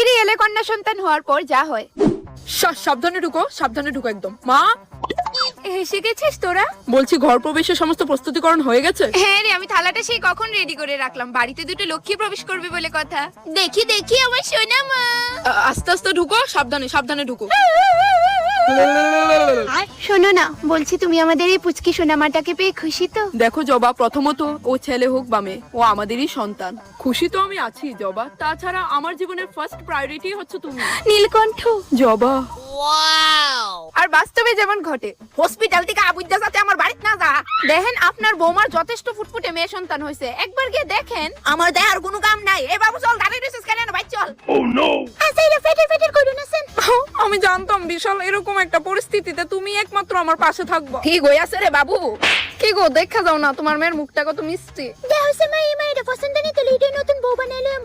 সিরিয়ালে কন্যা সন্তান হওয়ার পর যা হয়। সাবধানে ঢুকো একদম। মা, এসে গেছিস তোরা? বলছি ঘর প্রবেশের সমস্ত প্রস্তুতিকরণ হয়ে গেছে? হ্যাঁ রে, আমি থালাটা সেই কখন রেডি করে রাখলাম। বাড়িতে দুটো লক্ষ্মী প্রবেশ করবে বলে কথা। দেখি দেখি আমার সোনা মা। আস্তে আস্তে ঢুকো, সাবধানে ঢুকো। শোনো না, বলছি তুমি আমাদের এই পুচকি সোনামাটাকে পেয়ে খুশি তো? দেখো জবা, প্রথমত ও ছেলে হোক বা মেয়ে, ও আমাদেরই সন্তান। খুশি তো আমি আছি জবা, তাছাড়া আমার জীবনের ফার্স্ট প্রায়োরিটি হচ্ছে তুমি। নীলকণ্ঠ। জবা, আর বাস্তবে যেমন ঘটে, হসপিটাল থেকে আবুদ্দা সাথে আমার বাড়িতে না যা। দেখেন আপনার বৌমার যথেষ্ট ফুটফুটে মেয়ে সন্তান হয়েছে, একবার গিয়ে দেখেন। আমার দেখার কোনো কাম নাই। এ বাবু চল, দাঁড়িয়ে রইছিস কেন? ভাই চল। আসাইরা ফেটের করুন আছেন। আমি জানতাম বিশাল এরকম একটা পরিস্থিতিতে তুমি একমাত্র আমার পাশে থাকবা। ঠিক হই আছে রে বাবু। কি গো, দেখা যাও না তোমার মেয়ের মুখটা কত মিষ্টি। দেখ হইছে মা, এই মেয়েটা পছন্দ নেই তো লিডে নতুন বউ বানাইলাম।